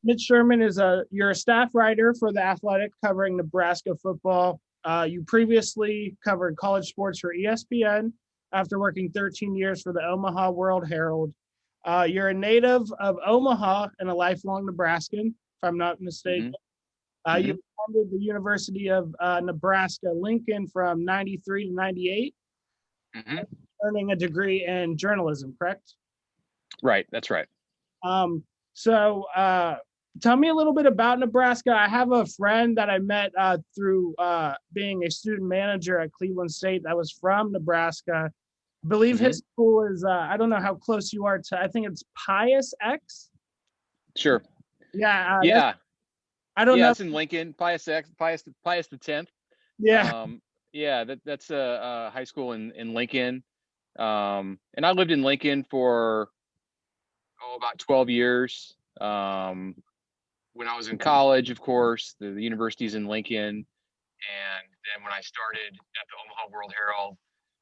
Mitch Sherman you're a staff writer for The Athletic covering Nebraska football. You previously covered college sports for ESPN after working 13 years for the Omaha World Herald. You're a native of Omaha and a lifelong Nebraskan, if I'm not mistaken. You attended the University of Nebraska Lincoln from 93 to 98, earning a degree in journalism, correct? Right, that's right. So tell me a little bit about Nebraska. I have a friend that I met through being a student manager at Cleveland State that was from Nebraska. I believe his school is, I don't know how close you are to, I think it's Pius X. Sure. Yeah. I don't know. It's in Lincoln, Pius X, Pius the 10th. Yeah. That's a high school in Lincoln. And I lived in Lincoln for about 12 years. When I was in college, of course, the university's in Lincoln. And then when I started at the Omaha World Herald,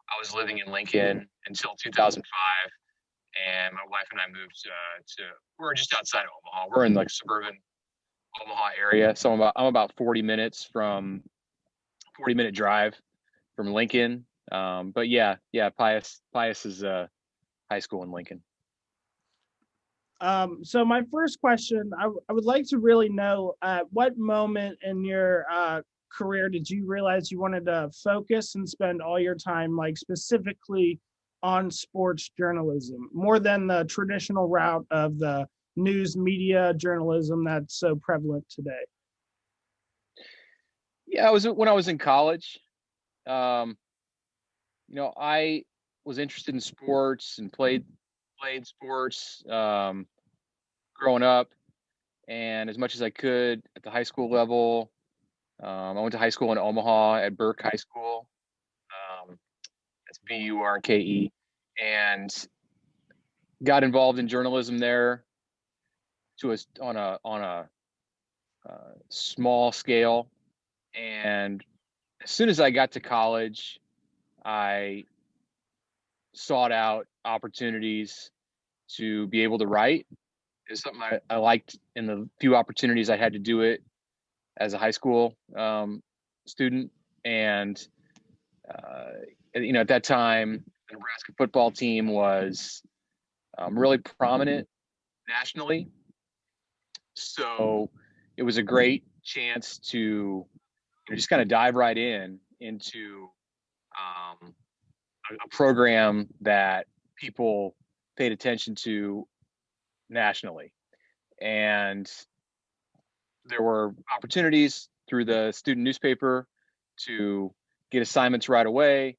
I was living in Lincoln until 2005. And my wife and I moved we're just outside of Omaha. We're in like suburban Omaha area. So I'm about 40 minute drive from Lincoln. But yeah, Pius is a high school in Lincoln. So my first question, I would like to really know at what moment in your career did you realize you wanted to focus and spend all your time like specifically on sports journalism more than the traditional route of the news media journalism that's so prevalent today? Yeah, when I was in college. I was interested in sports and played sports growing up, and as much as I could at the high school level. I went to high school in Omaha at Burke High School. That's Burke, and got involved in journalism there on a small scale. And as soon as I got to college, I sought out opportunities to be able to write. It's something I liked in the few opportunities I had to do it as a high school student. And, at that time, the Nebraska football team was really prominent nationally. So it was a great chance to just kind of dive right into a program that people paid attention to nationally. And there were opportunities through the student newspaper to get assignments right away.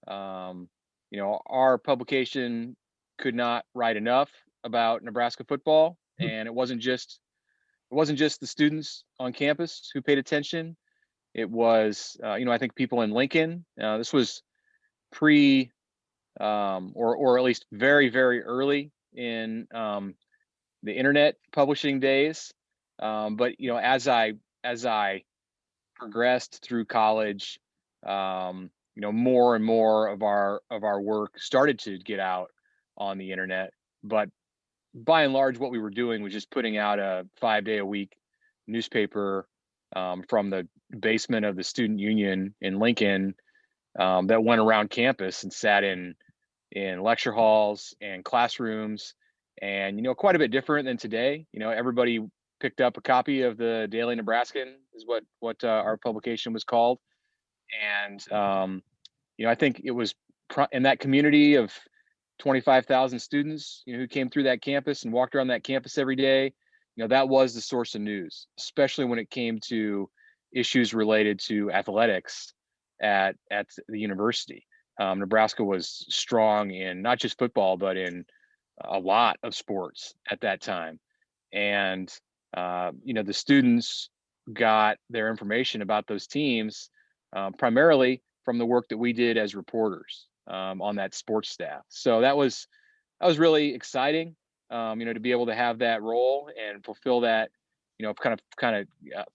Our publication could not write enough about Nebraska football, and it wasn't just the students on campus who paid attention. It was, I think people in Lincoln. This was pre, or at least very, very early in the internet publishing days. But as I progressed through college, more and more of our work started to get out on the internet. But by and large, what we were doing was just putting out a 5-day-a-week newspaper from the basement of the student union in Lincoln that went around campus and sat in lecture halls and classrooms. And quite a bit different than today. Everybody picked up a copy of the Daily Nebraskan, is what our publication was called. And I think it was in that community of 25,000 students, who came through that campus and walked around that campus every day. That was the source of news, especially when it came to issues related to athletics at the university. Nebraska was strong in not just football, but in a lot of sports at that time. And, the students got their information about those teams primarily from the work that we did as reporters on that sports staff. So that was really exciting, to be able to have that role and fulfill that,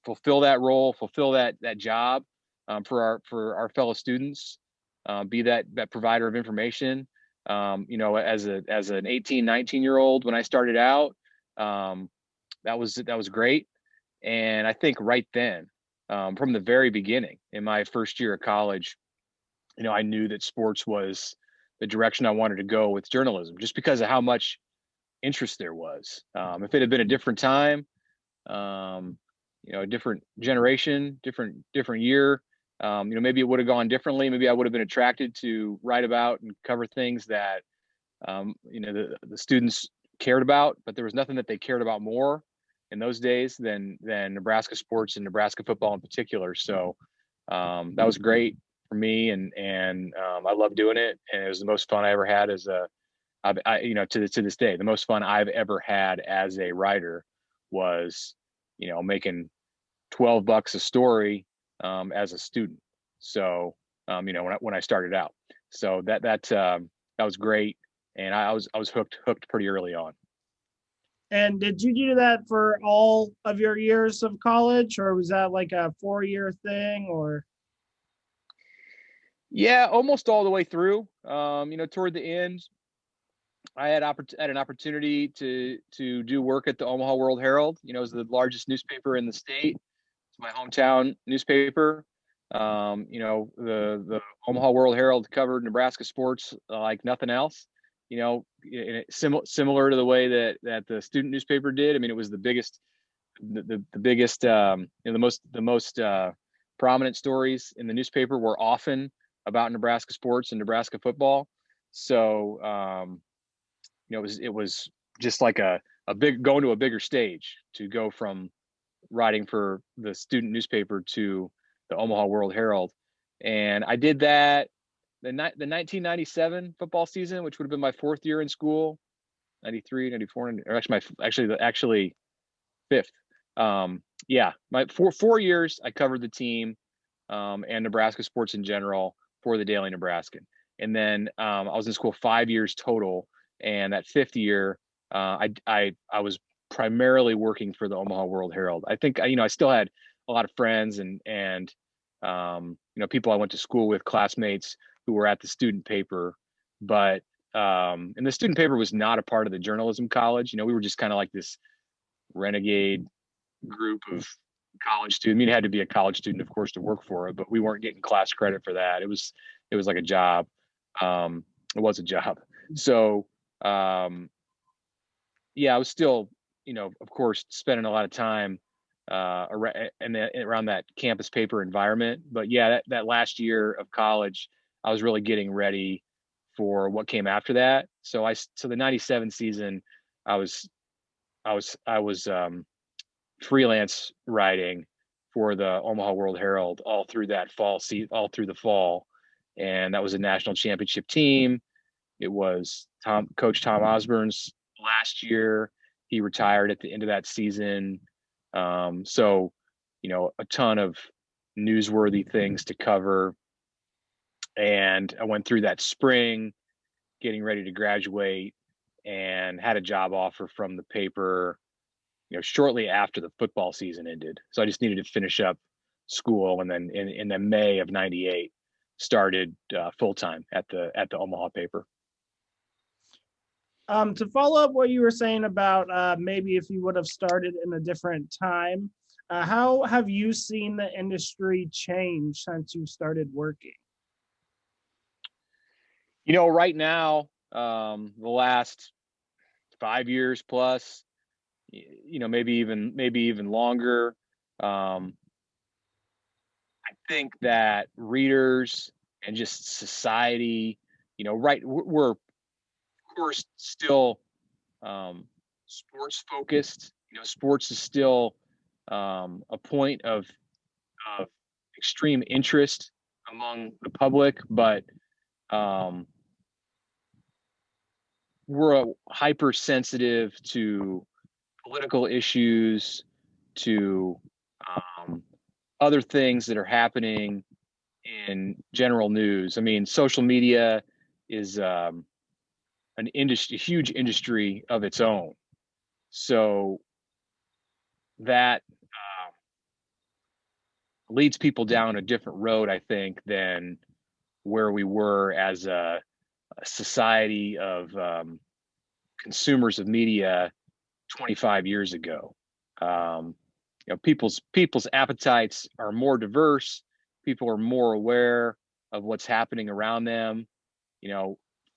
fulfill that role, fulfill that job for our fellow students, be that provider of information. As an 18, 19-year-old when I started out, that was great. And I think right then, from the very beginning in my first year of college, I knew that sports was the direction I wanted to go with journalism, just because of how much interest there was. If it had been a different time, um, a different generation, different year, maybe it would have gone differently. Maybe I would have been attracted to write about and cover things that the students cared about, but there was nothing that they cared about more in those days than Nebraska sports and Nebraska football in particular. So that was great for me, and I love doing it, and it was the most fun I ever had as to this day, the most fun I've ever had as a writer was, making $12 a story as a student. So, when I started out, so that was great, and I was hooked pretty early on. And did you do that for all of your years of college, or was that like a 4-year thing? Or Yeah, almost all the way through. Toward the end, I had an opportunity to do work at the Omaha World Herald. It was the largest newspaper in the state. It's my hometown newspaper. The Omaha World Herald covered Nebraska sports like nothing else. Similar to the way that the student newspaper did. I mean, it was the biggest, the biggest, the most prominent stories in the newspaper were often about Nebraska sports and Nebraska football. So it was just like a big going to a bigger stage to go from writing for the student newspaper to the Omaha World Herald. And I did that the 1997 football season, which would have been my fourth year in school, 93, 94, or actually fifth. My four years I covered the team and Nebraska sports in general for the Daily Nebraskan. And then I was in school 5 years total. And that fifth year, I was primarily working for the Omaha World Herald. I think I still had a lot of friends and people I went to school with, classmates who were at the student paper, but and the student paper was not a part of the journalism college. We were just kind of like this renegade group of college students. I mean, it had to be a college student, of course, to work for it, but we weren't getting class credit for that. It was like a job. It was a job. So I was still, of course, spending a lot of time around that campus paper environment. But yeah, that last year of college, I was really getting ready for what came after that. So the 97 season, I was freelance writing for the Omaha World Herald all through the fall. And that was a national championship team. It was Coach Tom Osborne's last year. He retired at the end of that season. So, a ton of newsworthy things to cover. And I went through that spring, getting ready to graduate, and had a job offer from the paper, shortly after the football season ended. So I just needed to finish up school, and then in the May of '98, started full time at the Omaha paper. To follow up what you were saying about maybe if you would have started in a different time, how have you seen the industry change since you started working? Right now, the last 5 years plus, maybe even longer. I think that readers and just society, we're of course still sports focused. Sports is still a point of extreme interest among the public, but we're hypersensitive to political issues, to other things that are happening in general news. I mean, social media is a huge industry of its own. So that leads people down a different road, I think, than where we were as a society of consumers of media 25 years ago. People's appetites are more diverse. People are more aware of what's happening around them,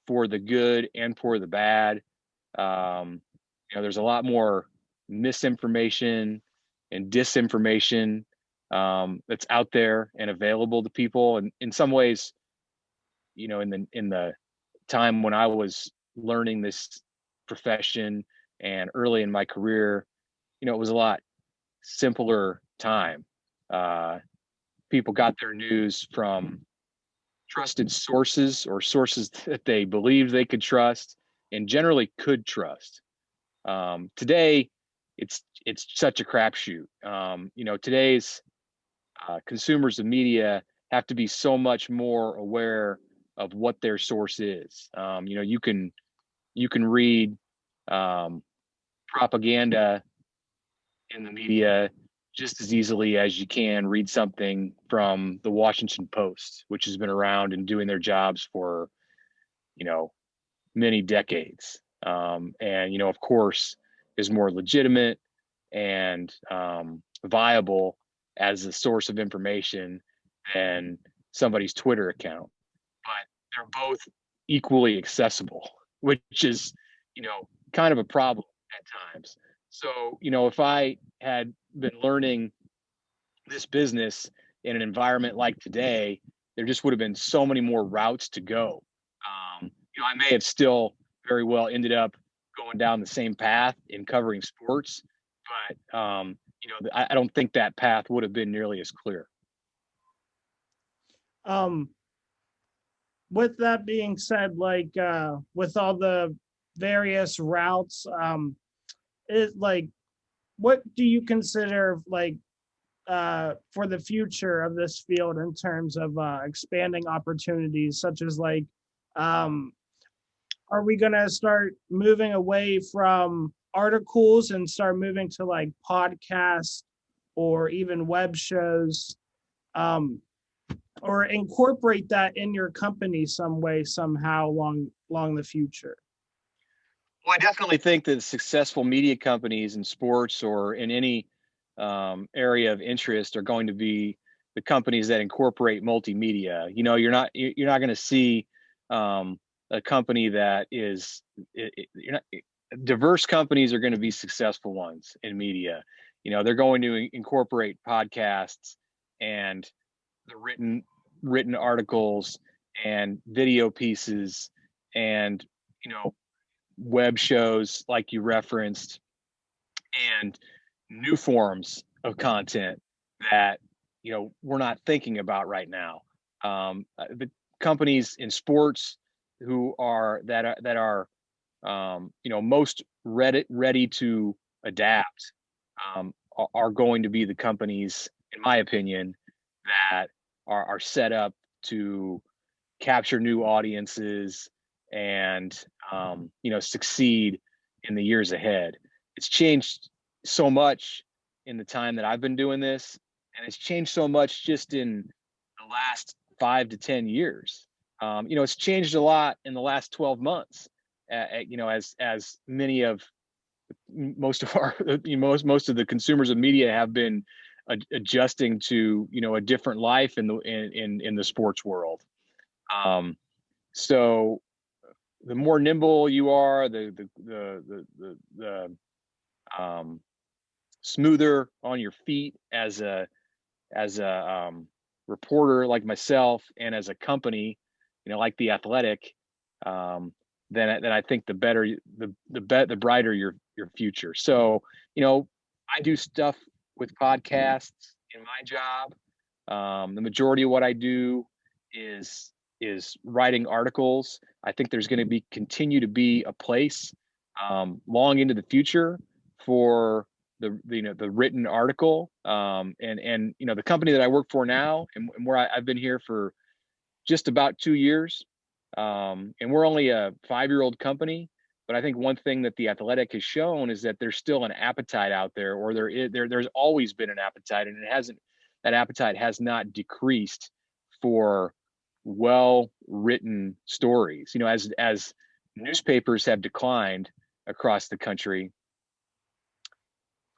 for the good and for the bad. There's a lot more misinformation and disinformation that's out there and available to people. And in some ways, in the time when I was learning this profession and early in my career, it was a lot simpler time. Uh, People got their news from trusted sources or sources that they believed they could trust and generally could trust. Today, it's such a crapshoot. Today's consumers of media have to be so much more aware of what their source is. You can read propaganda in the media just as easily as you can read something from the Washington Post, which has been around and doing their jobs for, many decades. And, of course, is more legitimate and viable as a source of information than somebody's Twitter account. But they're both equally accessible, which is, kind of a problem at times. So, if I had been learning this business in an environment like today, there just would have been so many more routes to go. I may have still very well ended up going down the same path in covering sports, but I don't think that path would have been nearly as clear. Um, with that being said, like with all the various routes, it like what do you consider like for the future of this field in terms of expanding opportunities, such as like, um, are we going to start moving away from articles and start moving to like podcasts or even web shows, um, or incorporate that in your company some way, somehow along the future? Well, I definitely think that successful media companies in sports or in any area of interest are going to be the companies that incorporate multimedia. You're not going to see a company that is diverse companies are going to be successful ones in media. They're going to incorporate podcasts and the written articles and video pieces and web shows like you referenced and new forms of content that we're not thinking about right now. The companies in sports who are most ready to adapt are going to be the companies, in my opinion, that are set up to capture new audiences and succeed in the years ahead. It's changed so much in the time that I've been doing this, and it's changed so much just in the last 5 to 10 years. It's changed a lot in the last 12 months. As many of most of our most of the consumers of media have been adjusting to a different life in the sports world. So the more nimble you are, the smoother on your feet as a reporter like myself and as a company, like The Athletic, then I think the better the brighter your future. So I do stuff with podcasts in my job. The majority of what I do is writing articles. I think there's going to continue to be a place long into the future for the written article. And the company that I work for now and where I've been here for just about 2 years. And we're only a 5-year-old company, but I think one thing that The Athletic has shown is that there's still an appetite out there, or there's always been an appetite, and that appetite has not decreased for well-written stories. As newspapers have declined across the country,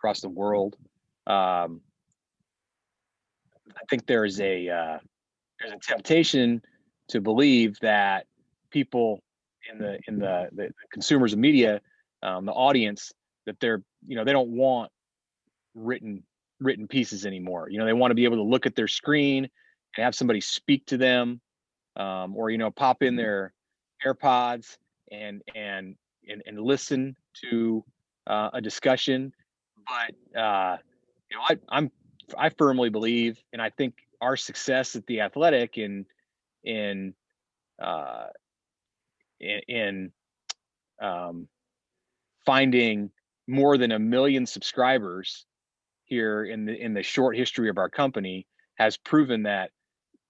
across the world. I think there's a temptation to believe that people in the consumers of media, the audience, that they don't want written pieces anymore. They want to be able to look at their screen and have somebody speak to them, or pop in their AirPods and listen to a discussion. But I firmly believe, and I think our success at the Athletic in uh, in finding more than 1 million subscribers here in the short history of our company has proven that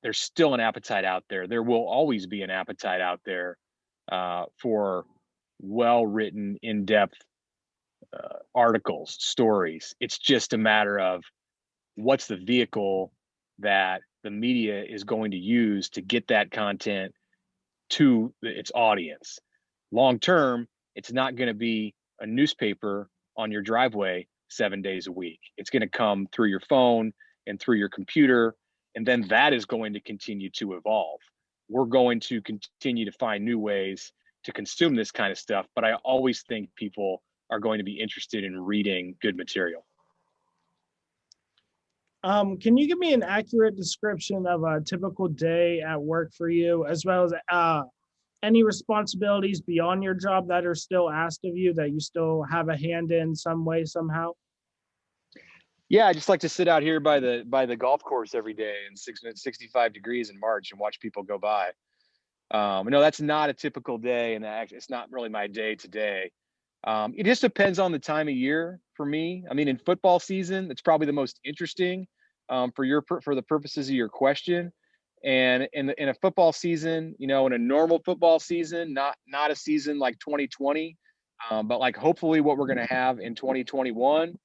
there's still an appetite out there. There will always be an appetite out there for well-written, in-depth articles, stories. It's just a matter of what's the vehicle that the media is going to use to get that content to its audience. Long term, it's not going to be a newspaper on your driveway 7 days a week. It's going to come through your phone and through your computer, and then that is going to continue to evolve. We're going to continue to find new ways to consume this kind of stuff, but I always think people are going to be interested in reading good material. Can you give me an accurate description of a typical day at work for you, as well as any responsibilities beyond your job that are still asked of you that you still have a hand in some way, somehow? Yeah, I just like to sit out here by the golf course every day in 65 degrees in March and watch people go by. No, that's not a typical day, and it's not really my day today. It just depends on the time of year for me. I mean, in football season, it's probably the most interesting for the purposes of your question. And in a football season, in a normal football season, not a season like 2020, but like hopefully what we're going to have in 2021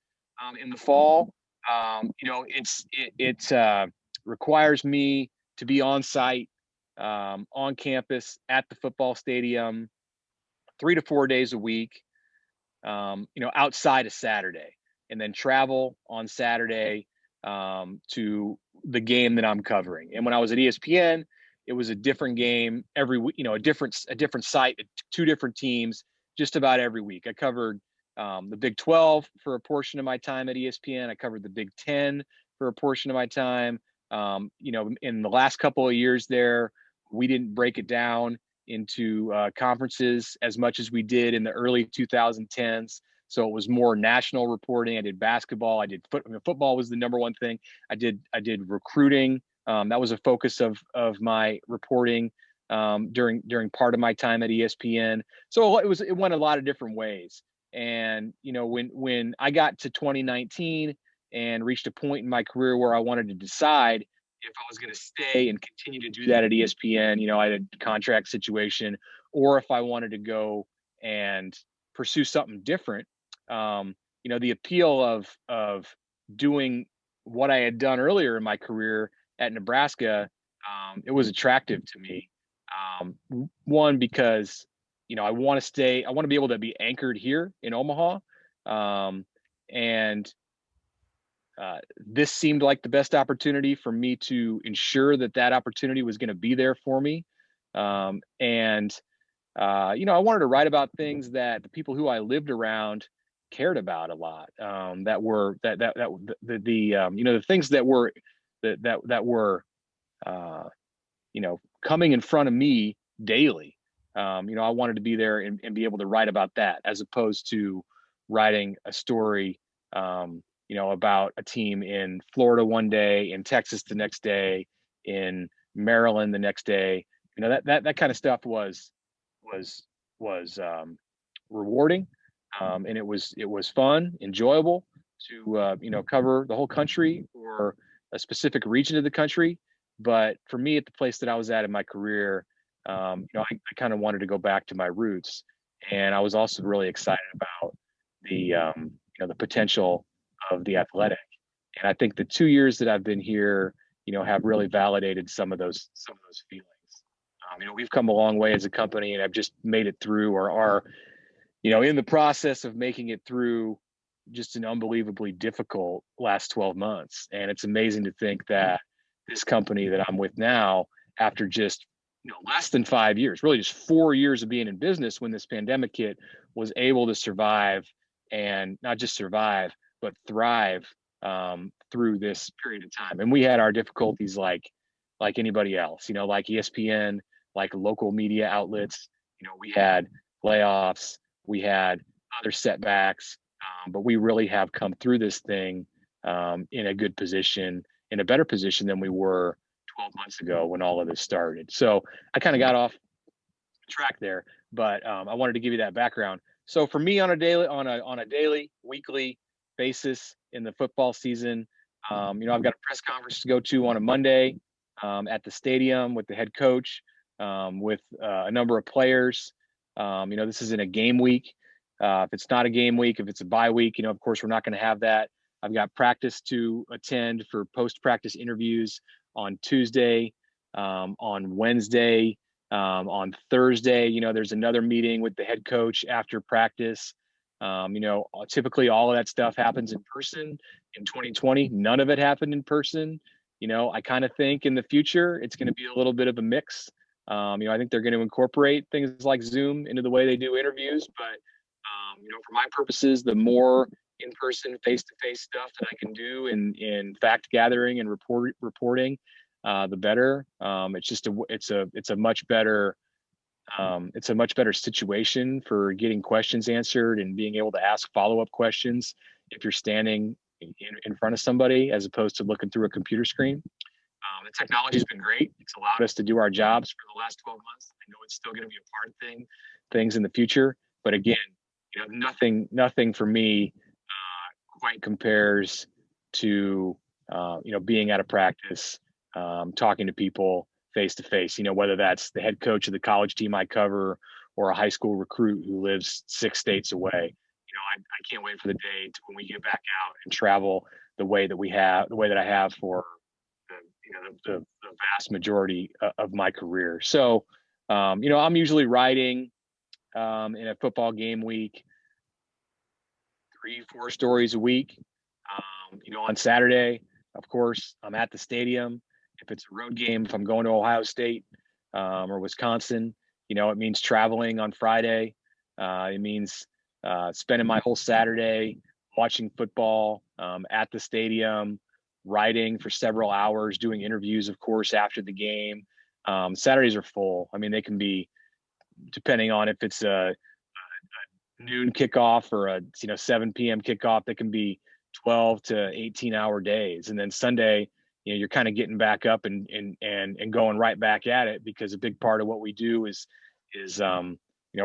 in the fall. It requires me to be on site, on campus at the football stadium 3 to 4 days a week, outside of Saturday, and then travel on Saturday to the game that I'm covering. And when I was at ESPN, it was a different game every week, a different site, 2 different teams, just about every week. I covered the Big 12 for a portion of my time at ESPN. I covered the Big 10 for a portion of my time. In the last couple of years there, we didn't break it down into conferences as much as we did in the early 2010s. So it was more national reporting. I did basketball. I did football was the number one thing. I did recruiting. That was a focus of my reporting during part of my time at ESPN. So it went a lot of different ways. And when I got to 2019 and reached a point in my career where I wanted to decide if I was going to stay and continue to do that at ESPN, I had a contract situation, or if I wanted to go and pursue something different. The appeal of doing what I had done earlier in my career at Nebraska, it was attractive to me. One, because I want to be able to be anchored here in Omaha, and this seemed like the best opportunity for me to ensure that opportunity was going to be there for me. I wanted to write about things that the people who I lived around cared about a lot. That were the things that were coming in front of me daily. I wanted to be there and be able to write about that, as opposed to writing a story about a team in Florida one day, in Texas the next day, in Maryland the next day. That kind of stuff was rewarding, and it was fun, enjoyable to cover the whole country or a specific region of the country. But for me, at the place that I was at in my career, I kind of wanted to go back to my roots, and I was also really excited about the potential of the Athletic. And I think the 2 years that I've been here, have really validated some of those feelings. We've come a long way as a company, and I've just made it through, or are, in the process of making it through just an unbelievably difficult last 12 months. And it's amazing to think that this company that I'm with now, after just less than 5 years, really just 4 years of being in business when this pandemic hit, was able to survive, and not just survive, but thrive through this period of time. And we had our difficulties like anybody else, like ESPN, like local media outlets. We had layoffs, we had other setbacks, but we really have come through this thing in a good position, in a better position than we were 12 months ago when all of this started. So I kind of got off track there, but I wanted to give you that background. So for me, on a daily, weekly basis in the football season, I've got a press conference to go to on a Monday at the stadium with the head coach, with a number of players. This isn't a game week. If it's not a game week, if it's a bye week, of course, we're not going to have that. I've got practice to attend for post-practice interviews on Tuesday, on Wednesday, on Thursday. There's another meeting with the head coach after practice. Typically all of that stuff happens in person. In 2020, none of it happened in person. I kind of think in the future, it's going to be a little bit of a mix. I think they're going to incorporate things like Zoom into the way they do interviews, but for my purposes, the more in-person, face-to-face stuff that I can do in fact gathering and reporting, the better. It's a much better situation for getting questions answered and being able to ask follow-up questions if you're standing in front of somebody as opposed to looking through a computer screen. The technology has been great. It's allowed us to do our jobs for the last 12 months. I know it's still going to be a part of things in the future, but again, nothing for me quite compares to being at a practice, talking to people face to face. Whether that's the head coach of the college team I cover or a high school recruit who lives 6 states away. I can't wait for the day when we get back out and travel the way that I have for the vast majority of my career. So, I'm usually writing in a football game week 3-4 stories a week. On Saturday, of course, I'm at the stadium. If it's a road game, if I'm going to Ohio State or Wisconsin, it means traveling on Friday. It means spending my whole Saturday watching football at the stadium, writing for several hours, doing interviews, of course, after the game. Saturdays are full. They can be, depending on if it's a noon kickoff or a 7 p.m. kickoff, that can be 12 to 18-hour days. And then Sunday, you're kind of getting back up and going right back at it, because a big part of what we do is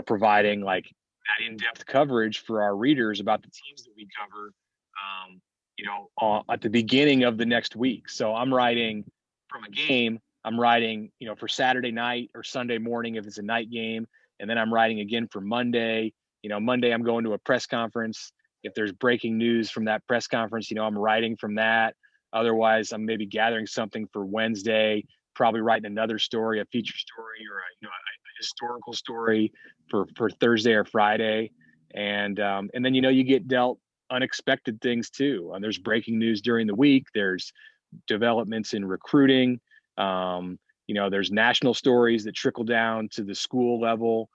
providing like that in-depth coverage for our readers about the teams that we cover at the beginning of the next week. So I'm writing from a game, I'm writing for Saturday night or Sunday morning if it's a night game, and then I'm writing again for Monday. Monday I'm going to a press conference. If there's breaking news from that press conference, I'm writing from that. Otherwise, I'm maybe gathering something for Wednesday, probably writing another story, a feature story, or a historical story for Thursday or Friday. And then, you get dealt unexpected things too. There's breaking news during the week. There's developments in recruiting. There's national stories that trickle down to the school level.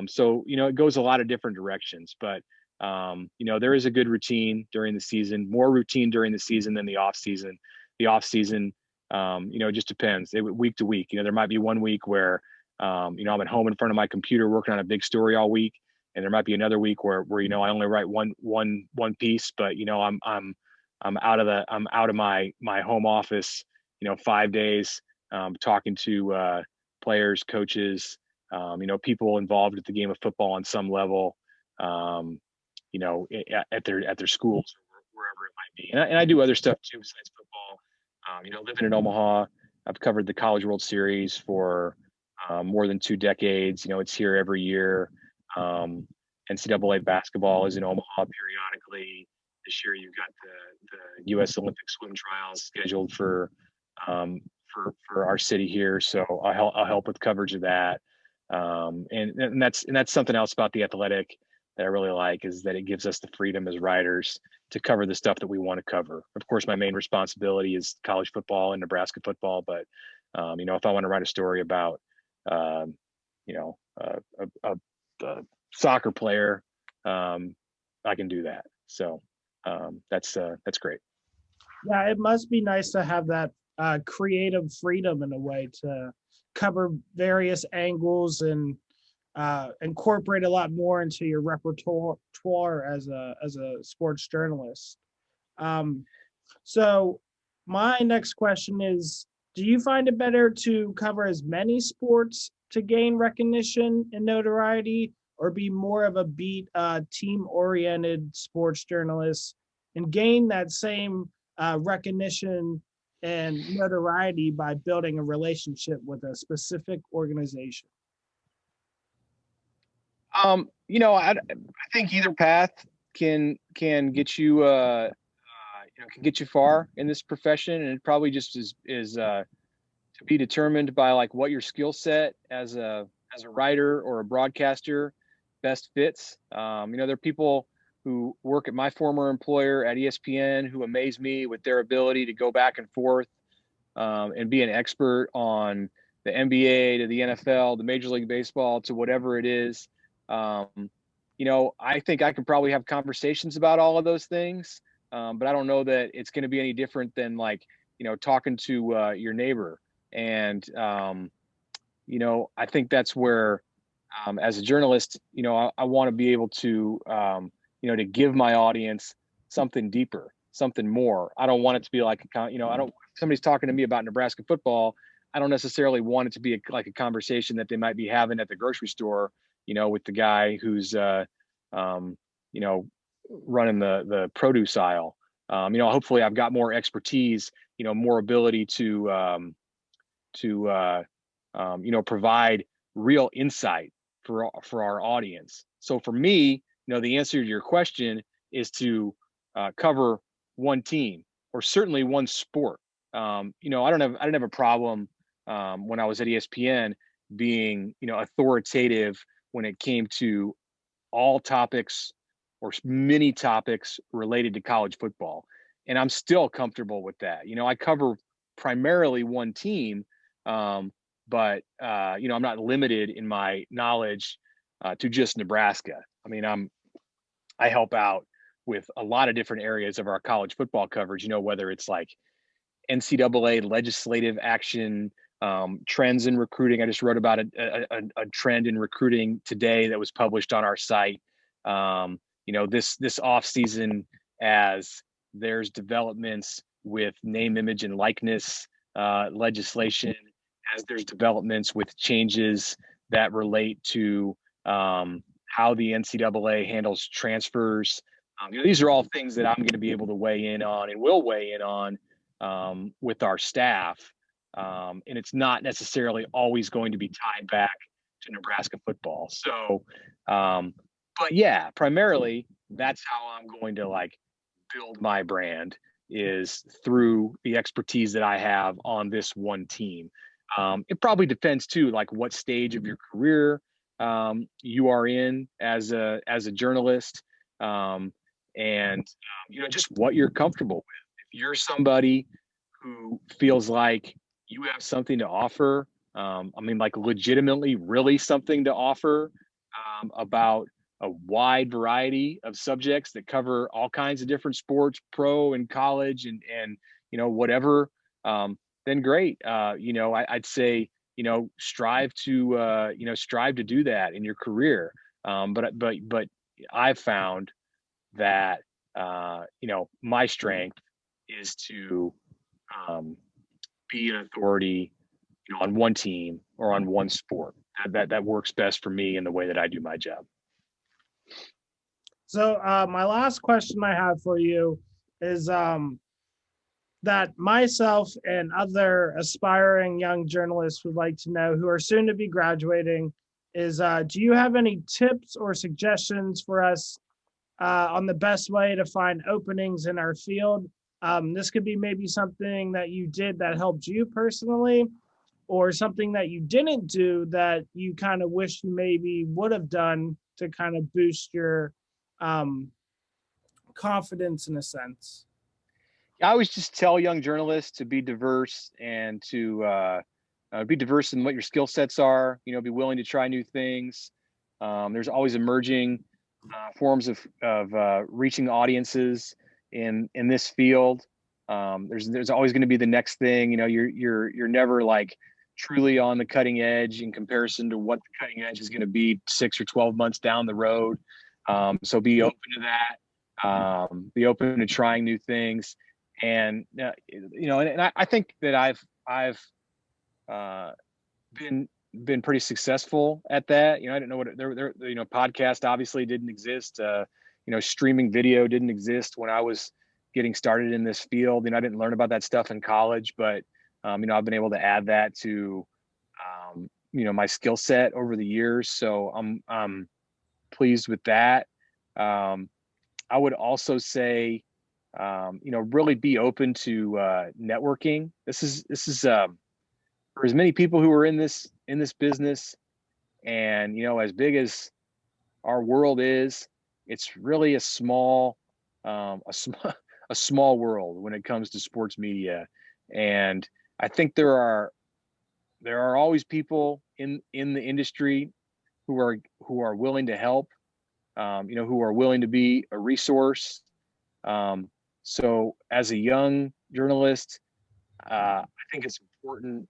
So, it goes a lot of different directions, but there is a good routine during the season, more routine during the season than the off season. The off season, it just depends week to week. There might be one week where, I'm at home in front of my computer working on a big story all week. And there might be another week where I only write one piece, but I'm out of my home office, 5 days, talking to players, coaches, people involved at the game of football on some level, at their schools or wherever it might be. And I do other stuff too besides football. Living in Omaha, I've covered the College World Series for more than 2 decades. It's here every year. NCAA basketball is in Omaha periodically. This year, you've got the U.S. Olympic swim trials scheduled for our city here, so I'll help with coverage of that. And that's something else about the Athletic. that I really like is that it gives us the freedom as writers to cover the stuff that we want to cover. Of course, my main responsibility is college football and Nebraska football, but if I want to write a story about, um, a soccer player, I can do that. So that's great. Yeah, it must be nice to have that creative freedom in a way to cover various angles and incorporate a lot more into your repertoire as a sports journalist. Um, so my next question is, do you find it better to cover as many sports to gain recognition and notoriety, or be more of a beat team-oriented sports journalist and gain that same recognition and notoriety by building a relationship with a specific organization? I think either path can get you can get you far in this profession, and it probably just is to be determined by like what your skill set as a writer or a broadcaster best fits. There are people who work at my former employer at ESPN who amaze me with their ability to go back and forth and be an expert on the NBA to the NFL, to Major League Baseball, to whatever it is. I think I could probably have conversations about all of those things, but I don't know that it's going to be any different than like, talking to your neighbor. And, I think that's where, as a journalist, I want to be able to, to give my audience something deeper, something more. I don't want it to be like, I don't, if somebody's talking to me about Nebraska football, I don't necessarily want it to be like a conversation that they might be having at the grocery store, with the guy who's, running the produce aisle. Hopefully I've got more expertise, more ability to provide real insight for our audience. So for me, the answer to your question is to cover one team or certainly one sport. I didn't have a problem when I was at ESPN being, authoritative when it came to all topics or many topics related to college football. And I'm still comfortable with that. I cover primarily one team, but I'm not limited in my knowledge to just Nebraska. I mean, I help out with a lot of different areas of our college football coverage, whether it's like NCAA legislative action, trends in recruiting. I just wrote about a trend in recruiting today that was published on our site. This off season, as there's developments with name, image, and likeness legislation, as there's developments with changes that relate to how the NCAA handles transfers. These are all things that I'm going to be able to weigh in on and will weigh in on with our staff. And it's not necessarily always going to be tied back to Nebraska football. So, but yeah, primarily that's how I'm going to like build my brand, is through the expertise that I have on this one team. It probably depends too, like what stage of your career you are in as a journalist, and just what you're comfortable with. If you're somebody who feels like you have something to offer, like legitimately really something to offer about a wide variety of subjects that cover all kinds of different sports, pro and college and whatever, then great. I'd say, strive to do that in your career. But I've found that, my strength is to be an authority, on one team or on one sport. That works best for me in the way that I do my job. So my last question I have for you is that myself and other aspiring young journalists would like to know, who are soon to be graduating, is do you have any tips or suggestions for us on the best way to find openings in our field? This could be maybe something that you did that helped you personally, or something that you didn't do that you kind of wish you maybe would have done to kind of boost your confidence in a sense? I always just tell young journalists to be diverse and to be diverse in what your skill sets are. Be willing to try new things. There's always emerging forms of reaching audiences in this field. There's always going to be the next thing. You're never like truly on the cutting edge in comparison to what the cutting edge is going to be 6 or 12 months down the road. So be open to that. Be open to trying new things. And I think that I've been pretty successful at that. I didn't know what podcast obviously didn't exist. Streaming video didn't exist when I was getting started in this field. I didn't learn about that stuff in college, but I've been able to add that to my skill set over the years. So I'm pleased with that. I would also say really be open to networking. This is for as many people who are in this business, and as big as our world is, it's really a small world when it comes to sports media. And I think there are always people in the industry who are willing to help, who are willing to be a resource. So as a young journalist, I think it's important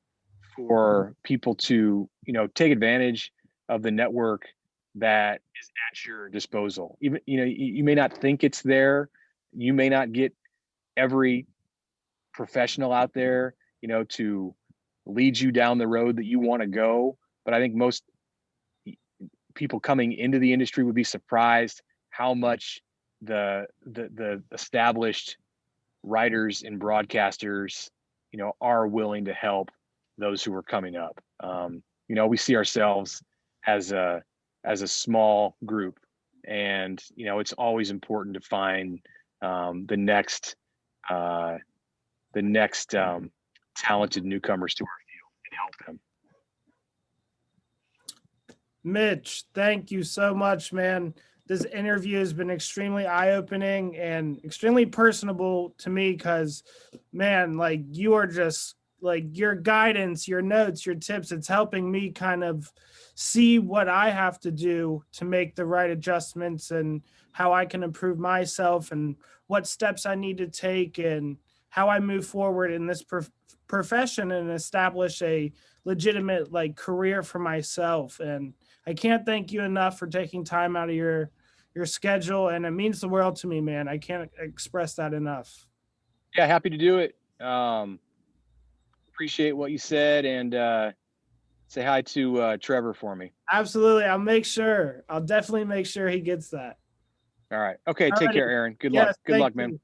for people to, take advantage of the network that is at your disposal. Even, you may not think it's there. You may not get every professional out there, to lead you down the road that you want to go. But I think most people coming into the industry would be surprised how much the established writers and broadcasters, are willing to help those who are coming up. We see ourselves as a small group, and it's always important to find the next talented newcomers to our field and help them. Mitch, thank you so much, man. This interview has been extremely eye-opening and extremely personable to me because, man, like you are just like your guidance, your notes, your tips, it's helping me kind of see what I have to do to make the right adjustments and how I can improve myself and what steps I need to take and how I move forward in this profession and establish a legitimate like career for myself. And I can't thank you enough for taking time out of your schedule, and it means the world to me, man. I can't express that enough. Yeah, happy to do it. Appreciate what you said, and say hi to Trevor for me. Absolutely. I'll definitely make sure he gets that. All right. Okay. Take care, Aaron. Good luck. Good luck, man.